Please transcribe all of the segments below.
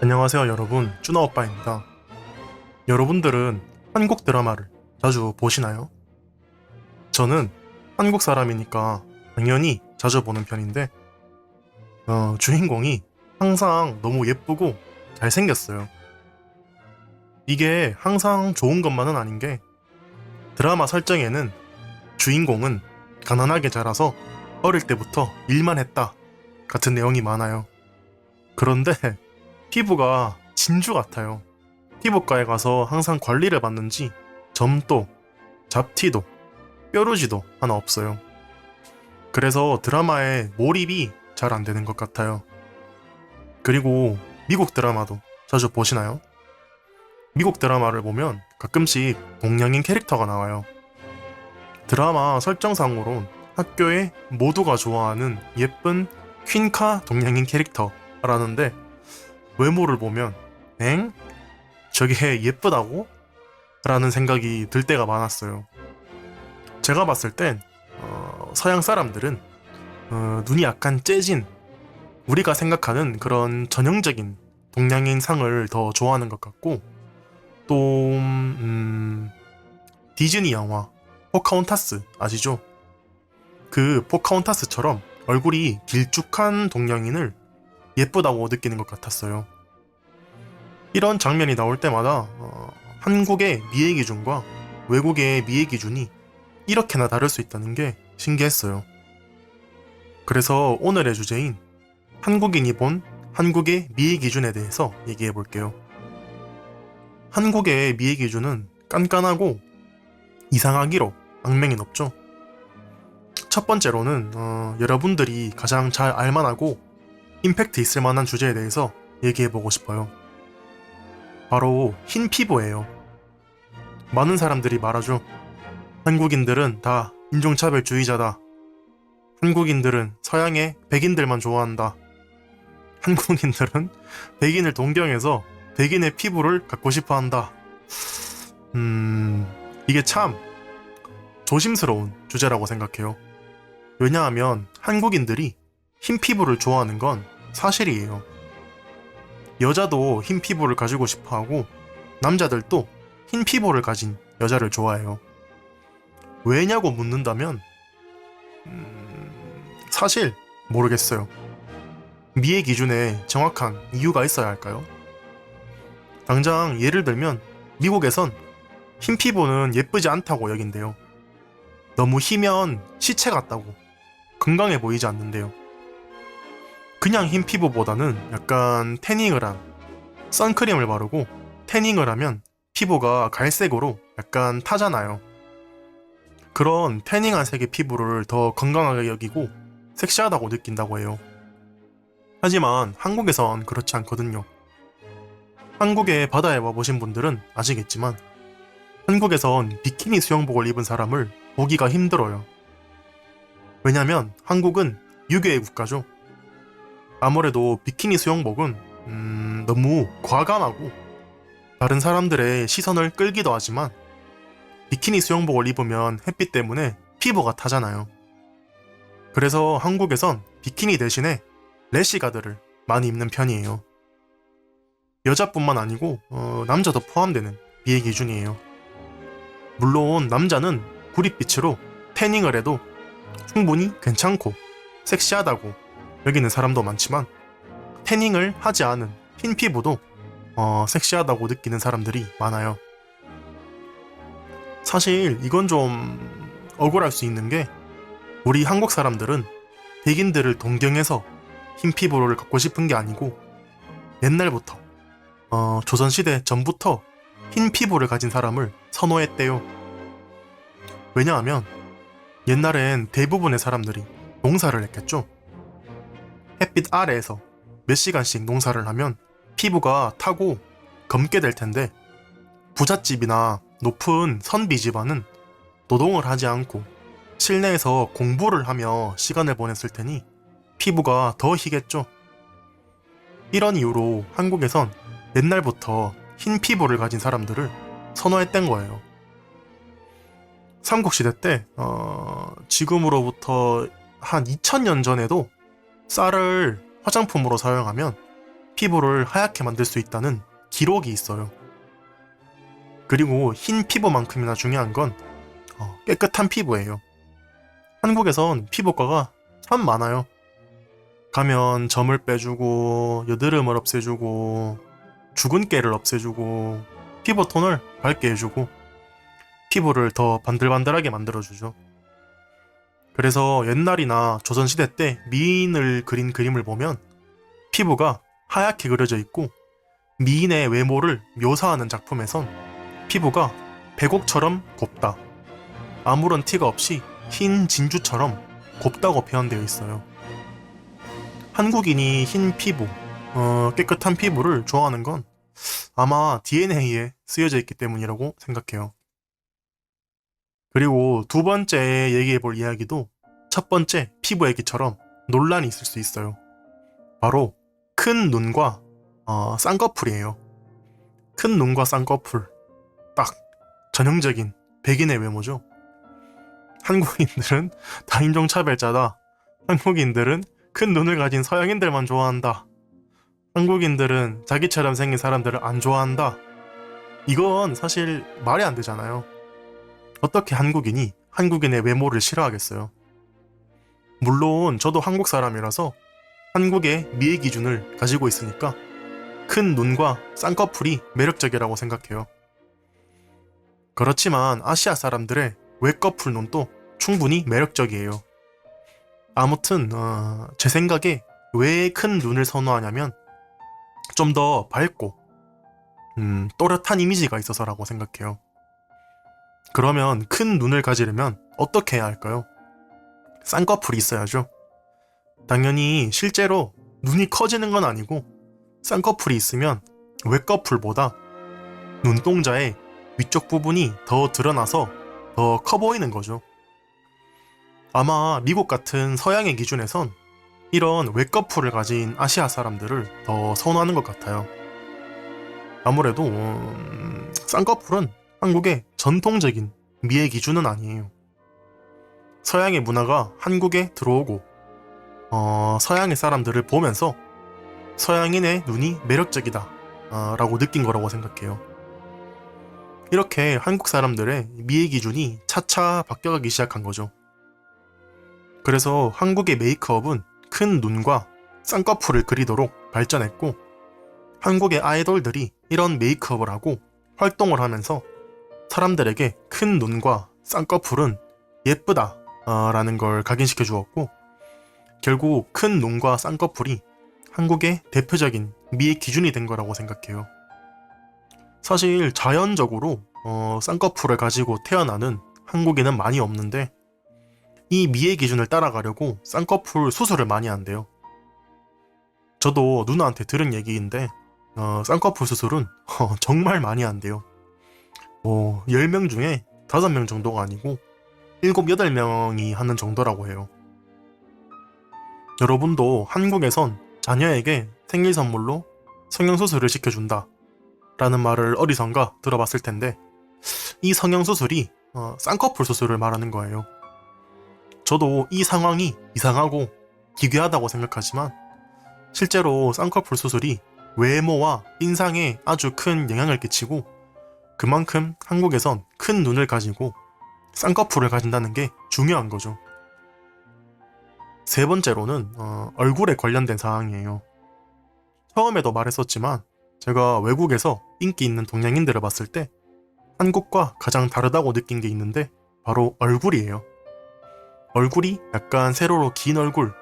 안녕하세요 여러분, 쭈나오빠입니다. 여러분들은 한국 드라마를 자주 보시나요? 저는 한국 사람이니까 당연히 자주 보는 편인데 주인공이 항상 너무 예쁘고 잘생겼어요. 이게 항상 좋은 것만은 아닌 게 드라마 설정에는 주인공은 가난하게 자라서 어릴 때부터 일만 했다 같은 내용이 많아요. 그런데 피부가 진주 같아요. 피부과에 가서 항상 관리를 받는지 점도, 잡티도, 뾰루지도 하나 없어요. 그래서 드라마에 몰입이 잘 안 되는 것 같아요. 그리고 미국 드라마도 자주 보시나요? 미국 드라마를 보면 가끔씩 동양인 캐릭터가 나와요. 드라마 설정상으론 학교에 모두가 좋아하는 예쁜 퀸카 동양인 캐릭터라는데 외모를 보면 엥? 저게 예쁘다고? 라는 생각이 들 때가 많았어요. 제가 봤을 땐 서양 사람들은 눈이 약간 째진 우리가 생각하는 그런 전형적인 동양인 상을 더 좋아하는 것 같고 또 디즈니 영화 포카혼타스 아시죠? 그 포카혼타스처럼 얼굴이 길쭉한 동양인을 예쁘다고 느끼는 것 같았어요. 이런 장면이 나올 때마다 한국의 미의 기준과 외국의 미의 기준이 이렇게나 다를 수 있다는 게 신기했어요. 그래서 오늘의 주제인 한국인이 본 한국의 미의 기준에 대해서 얘기해 볼게요. 한국의 미의 기준은 깐깐하고 이상하기로 악명이 높죠. 첫 번째로는 여러분들이 가장 잘 알만하고 임팩트 있을 만한 주제에 대해서 얘기해 보고 싶어요. 바로 흰 피부예요. 많은 사람들이 말하죠. 한국인들은 다 인종차별주의자다. 한국인들은 서양의 백인들만 좋아한다. 한국인들은 백인을 동경해서 백인의 피부를 갖고 싶어 한다. 이게 참 조심스러운 주제라고 생각해요. 왜냐하면 한국인들이 흰 피부를 좋아하는 건 사실이에요. 여자도 흰 피부를 가지고 싶어 하고 남자들도 흰 피부를 가진 여자를 좋아해요. 왜냐고 묻는다면 사실 모르겠어요. 미의 기준에 정확한 이유가 있어야 할까요? 당장 예를 들면 미국에선 흰 피부는 예쁘지 않다고 여긴대요. 너무 희면 시체 같다고, 건강해 보이지 않는데요. 그냥 흰 피부보다는 약간 태닝을 한 선크림을 바르고 태닝을 하면 피부가 갈색으로 약간 타잖아요. 그런 태닝한 색의 피부를 더 건강하게 여기고 섹시하다고 느낀다고 해요. 하지만 한국에선 그렇지 않거든요. 한국의 바다에 와보신 분들은 아시겠지만 한국에선 비키니 수영복을 입은 사람을 보기가 힘들어요. 왜냐면 한국은 유교의 국가죠. 아무래도 비키니 수영복은 너무 과감하고 다른 사람들의 시선을 끌기도 하지만 비키니 수영복을 입으면 햇빛 때문에 피부가 타잖아요. 그래서 한국에선 비키니 대신에 래시가드를 많이 입는 편이에요. 여자뿐만 아니고 남자도 포함되는 미의 기준이에요. 물론 남자는 구릿빛으로 태닝을 해도 충분히 괜찮고 섹시하다고 여기는 사람도 많지만 태닝을 하지 않은 흰 피부도 섹시하다고 느끼는 사람들이 많아요. 사실 이건 좀 억울할 수 있는 게 우리 한국 사람들은 백인들을 동경해서 흰 피부를 갖고 싶은 게 아니고 옛날부터 조선시대 전부터 흰 피부를 가진 사람을 선호했대요. 왜냐하면 옛날엔 대부분의 사람들이 농사를 했겠죠. 햇빛 아래에서 몇 시간씩 농사를 하면 피부가 타고 검게 될 텐데 부잣집이나 높은 선비 집안은 노동을 하지 않고 실내에서 공부를 하며 시간을 보냈을 테니 피부가 더 희겠죠. 이런 이유로 한국에선 옛날부터 흰 피부를 가진 사람들을 선호했던 거예요. 삼국시대 때 지금으로부터 한 2000년 전에도 쌀을 화장품으로 사용하면 피부를 하얗게 만들 수 있다는 기록이 있어요. 그리고 흰 피부만큼이나 중요한 건 깨끗한 피부예요. 한국에선 피부과가 참 많아요. 가면 점을 빼주고 여드름을 없애주고 죽은 깨를 없애주고 피부톤을 밝게 해주고 피부를 더 반들반들하게 만들어주죠. 그래서 옛날이나 조선시대 때 미인을 그린 그림을 보면 피부가 하얗게 그려져 있고 미인의 외모를 묘사하는 작품에선 피부가 백옥처럼 곱다, 아무런 티가 없이 흰 진주처럼 곱다고 표현되어 있어요. 한국인이 흰 피부, 깨끗한 피부를 좋아하는 건 아마 DNA에 쓰여져 있기 때문이라고 생각해요. 그리고 두 번째 얘기해볼 이야기도 첫 번째 피부 얘기처럼 논란이 있을 수 있어요. 바로 큰 눈과 쌍꺼풀이에요. 큰 눈과 쌍꺼풀, 딱 전형적인 백인의 외모죠. 한국인들은 다인종차별자다. 한국인들은 큰 눈을 가진 서양인들만 좋아한다. 한국인들은 자기처럼 생긴 사람들을 안 좋아한다. 이건 사실 말이 안 되잖아요. 어떻게 한국인이 한국인의 외모를 싫어하겠어요? 물론 저도 한국 사람이라서 한국의 미의 기준을 가지고 있으니까 큰 눈과 쌍꺼풀이 매력적이라고 생각해요. 그렇지만 아시아 사람들의 외꺼풀 눈도 충분히 매력적이에요. 아무튼 제 생각에 왜 큰 눈을 선호하냐면 좀 더 밝고 또렷한 이미지가 있어서라고 생각해요. 그러면 큰 눈을 가지려면 어떻게 해야 할까요? 쌍꺼풀이 있어야죠. 당연히 실제로 눈이 커지는 건 아니고 쌍꺼풀이 있으면 외꺼풀보다 눈동자의 위쪽 부분이 더 드러나서 더 커 보이는 거죠. 아마 미국 같은 서양의 기준에선 이런 외꺼풀을 가진 아시아 사람들을 더 선호하는 것 같아요. 아무래도 쌍꺼풀은 한국의 전통적인 미의 기준은 아니에요. 서양의 문화가 한국에 들어오고 서양의 사람들을 보면서 서양인의 눈이 매력적이다 라고 느낀 거라고 생각해요. 이렇게 한국 사람들의 미의 기준이 차차 바뀌어가기 시작한 거죠. 그래서 한국의 메이크업은 큰 눈과 쌍꺼풀을 그리도록 발전했고 한국의 아이돌들이 이런 메이크업을 하고 활동을 하면서 사람들에게 큰 눈과 쌍꺼풀은 예쁘다 라는 걸 각인시켜 주었고 결국 큰 눈과 쌍꺼풀이 한국의 대표적인 미의 기준이 된 거라고 생각해요. 사실 자연적으로 쌍꺼풀을 가지고 태어나는 한국인은 많이 없는데 이 미의 기준을 따라가려고 쌍꺼풀 수술을 많이 한대요. 저도 누나한테 들은 얘기인데 쌍꺼풀 수술은 정말 많이 한대요. 10명 중에 5명 정도가 아니고 7, 8명이 하는 정도라고 해요. 여러분도 한국에선 자녀에게 생일 선물로 성형수술을 시켜준다 라는 말을 어디선가 들어봤을 텐데 이 성형수술이 쌍꺼풀 수술을 말하는 거예요. 저도 이 상황이 이상하고 기괴하다고 생각하지만 실제로 쌍꺼풀 수술이 외모와 인상에 아주 큰 영향을 끼치고 그만큼 한국에선 큰 눈을 가지고 쌍꺼풀을 가진다는 게 중요한 거죠. 세 번째로는 얼굴에 관련된 사항이에요. 처음에도 말했었지만 제가 외국에서 인기 있는 동양인들을 봤을 때 한국과 가장 다르다고 느낀 게 있는데 바로 얼굴이에요. 얼굴이 약간 세로로 긴 얼굴,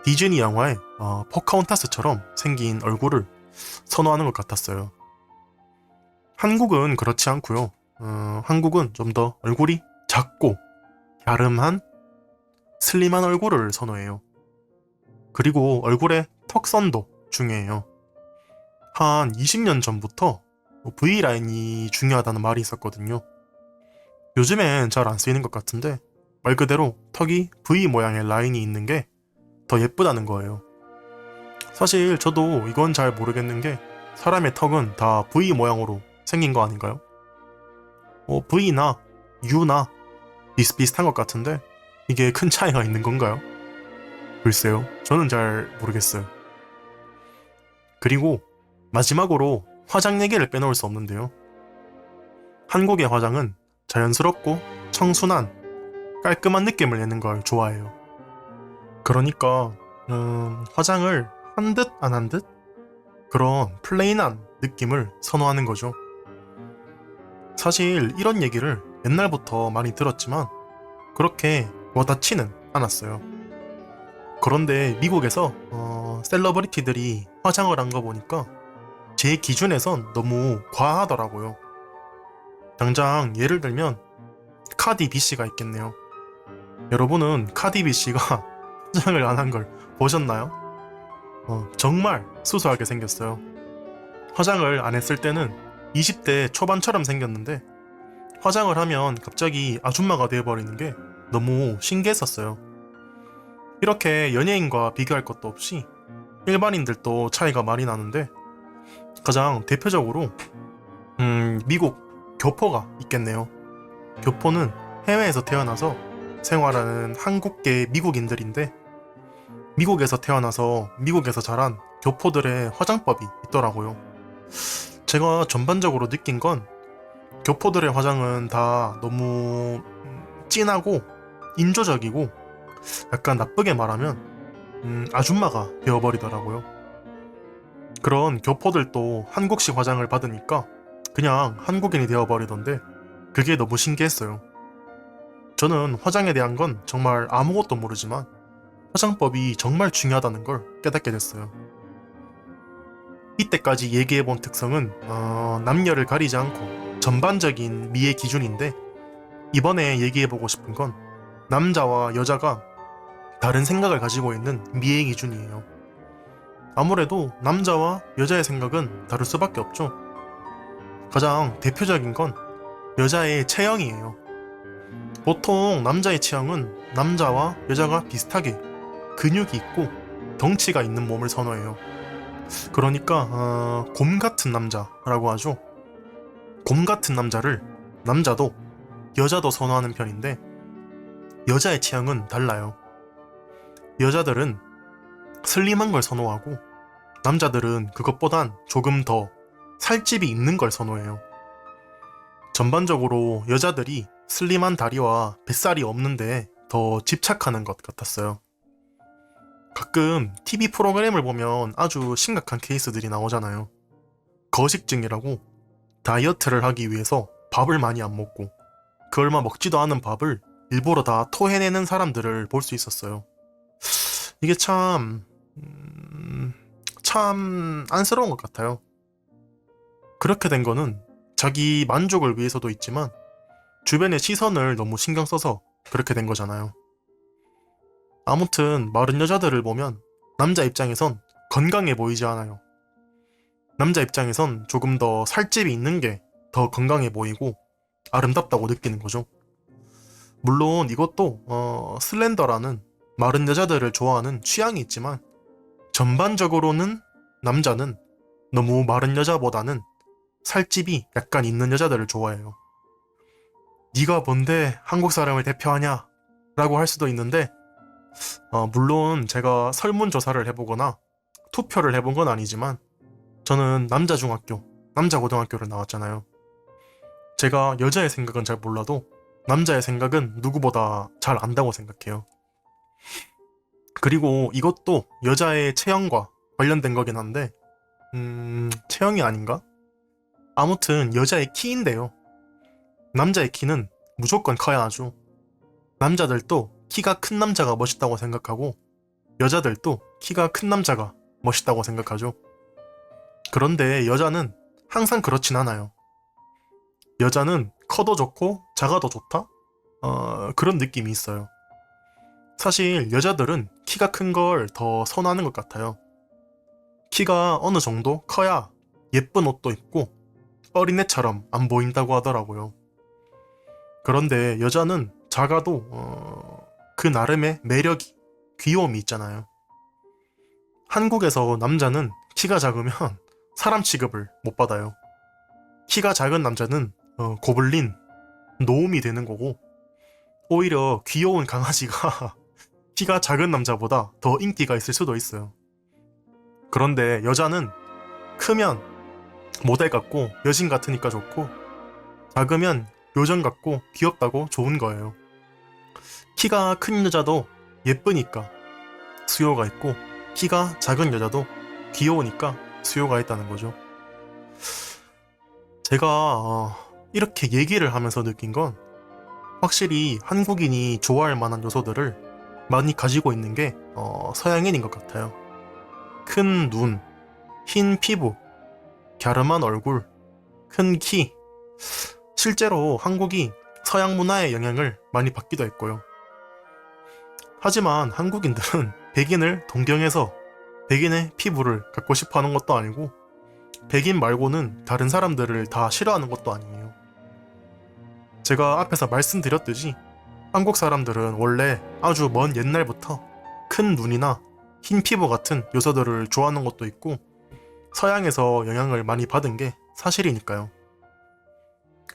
디즈니 영화의 포카혼타스처럼 생긴 얼굴을 선호하는 것 같았어요. 한국은 그렇지 않고요. 한국은 좀 더 얼굴이 작고 갸름한 슬림한 얼굴을 선호해요. 그리고 얼굴의 턱선도 중요해요. 한 20년 전부터 V라인이 중요하다는 말이 있었거든요. 요즘엔 잘 안 쓰이는 것 같은데 말 그대로 턱이 V 모양의 라인이 있는 게 더 예쁘다는 거예요. 사실 저도 이건 잘 모르겠는 게 사람의 턱은 다 V 모양으로 생긴 거 아닌가요? V나 U나 비슷비슷한 것 같은데 이게 큰 차이가 있는 건가요? 글쎄요, 저는 잘 모르겠어요. 그리고 마지막으로 화장 얘기를 빼놓을 수 없는데요. 한국의 화장은 자연스럽고 청순한 깔끔한 느낌을 내는 걸 좋아해요. 그러니까 화장을 한 듯 안 한 듯 그런 플레인한 느낌을 선호하는 거죠. 사실 이런 얘기를 옛날부터 많이 들었지만 그렇게 와닿지는 않았어요. 그런데 미국에서 셀러브리티들이 화장을 한 거 보니까 제 기준에선 너무 과하더라고요. 당장 예를 들면 카디 B 씨가 있겠네요. 여러분은 카디 B 씨가 화장을 안 한 걸 보셨나요? 정말 수수하게 생겼어요. 화장을 안 했을 때는 20대 초반처럼 생겼는데 화장을 하면 갑자기 아줌마가 되어버리는 게 너무 신기했었어요. 이렇게 연예인과 비교할 것도 없이 일반인들도 차이가 많이 나는데 가장 대표적으로 미국 교포가 있겠네요. 교포는 해외에서 태어나서 생활하는 한국계 미국인들인데 미국에서 태어나서 미국에서 자란 교포들의 화장법이 있더라고요. 제가 전반적으로 느낀 건 교포들의 화장은 다 너무 진하고 인조적이고 약간 나쁘게 말하면 아줌마가 되어버리더라고요. 그런 교포들도 한국식 화장을 받으니까 그냥 한국인이 되어버리던데 그게 너무 신기했어요. 저는 화장에 대한 건 정말 아무것도 모르지만 화장법이 정말 중요하다는 걸 깨닫게 됐어요. 이때까지 얘기해본 특성은 남녀를 가리지 않고 전반적인 미의 기준인데 이번에 얘기해보고 싶은 건 남자와 여자가 다른 생각을 가지고 있는 미의 기준이에요. 아무래도 남자와 여자의 생각은 다를 수밖에 없죠. 가장 대표적인 건 여자의 체형이에요. 보통 남자의 체형은 남자와 여자가 비슷하게 근육이 있고 덩치가 있는 몸을 선호해요. 그러니까 곰 같은 남자라고 하죠. 곰 같은 남자를 남자도 여자도 선호하는 편인데 여자의 체형은 달라요. 여자들은 슬림한 걸 선호하고 남자들은 그것보단 조금 더 살집이 있는 걸 선호해요. 전반적으로 여자들이 슬림한 다리와 뱃살이 없는데 더 집착하는 것 같았어요. 가끔 TV 프로그램을 보면 아주 심각한 케이스들이 나오잖아요. 거식증이라고 다이어트를 하기 위해서 밥을 많이 안 먹고 그 얼마 먹지도 않은 밥을 일부러 다 토해내는 사람들을 볼 수 있었어요. 이게 참 안쓰러운 것 같아요. 그렇게 된 거는 자기 만족을 위해서도 있지만 주변의 시선을 너무 신경 써서 그렇게 된 거잖아요. 아무튼 마른 여자들을 보면 남자 입장에선 건강해 보이지 않아요. 남자 입장에선 조금 더 살집이 있는 게 더 건강해 보이고 아름답다고 느끼는 거죠. 물론 이것도 슬렌더라는 마른 여자들을 좋아하는 취향이 있지만 전반적으로는 남자는 너무 마른 여자보다는 살집이 약간 있는 여자들을 좋아해요. 네가 뭔데 한국 사람을 대표하냐? 라고 할 수도 있는데 물론 제가 설문조사를 해보거나 투표를 해본 건 아니지만 저는 남자 중학교, 남자 고등학교를 나왔잖아요. 제가 여자의 생각은 잘 몰라도 남자의 생각은 누구보다 잘 안다고 생각해요. 그리고 이것도 여자의 체형과 관련된 거긴 한데 체형이 아닌가? 아무튼 여자의 키인데요. 남자의 키는 무조건 커야 하죠. 남자들도 키가 큰 남자가 멋있다고 생각하고 여자들도 키가 큰 남자가 멋있다고 생각하죠. 그런데 여자는 항상 그렇진 않아요. 여자는 커도 좋고 작아도 좋다? 그런 느낌이 있어요. 사실 여자들은 키가 큰 걸 더 선호하는 것 같아요. 키가 어느 정도 커야 예쁜 옷도 입고 어린애처럼 안 보인다고 하더라고요. 그런데 여자는 작아도 그 나름의 매력이, 귀여움이 있잖아요. 한국에서 남자는 키가 작으면 사람 취급을 못 받아요. 키가 작은 남자는 고블린, 노움이 되는 거고 오히려 귀여운 강아지가 키가 작은 남자보다 더 인기가 있을 수도 있어요. 그런데 여자는 크면 모델 같고 여신 같으니까 좋고, 작으면 요정 같고 귀엽다고 좋은 거예요. 키가 큰 여자도 예쁘니까 수요가 있고, 키가 작은 여자도 귀여우니까 수요가 있다는 거죠. 제가 이렇게 얘기를 하면서 느낀 건, 확실히 한국인이 좋아할 만한 요소들을 많이 가지고 있는 게 서양인인 것 같아요. 큰 눈, 흰 피부, 갸름한 얼굴, 큰 키. 실제로 한국이 서양 문화의 영향을 많이 받기도 했고요. 하지만 한국인들은 백인을 동경해서 백인의 피부를 갖고 싶어 하는 것도 아니고, 백인 말고는 다른 사람들을 다 싫어하는 것도 아니에요. 제가 앞에서 말씀드렸듯이 한국 사람들은 원래 아주 먼 옛날부터 큰 눈이나 흰 피부 같은 요소들을 좋아하는 것도 있고, 서양에서 영향을 많이 받은 게 사실이니까요.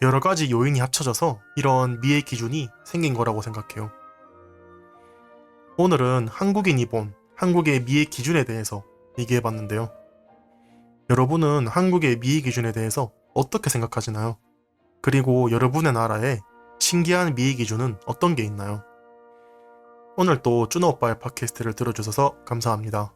여러 가지 요인이 합쳐져서 이런 미의 기준이 생긴 거라고 생각해요. 오늘은 한국인이 본 한국의 미의 기준에 대해서 얘기해봤는데요. 여러분은 한국의 미의 기준에 대해서 어떻게 생각하시나요? 그리고 여러분의 나라에 신기한 미의 기준은 어떤 게 있나요? 오늘 또 쭈노오빠의 팟캐스트를 들어주셔서 감사합니다.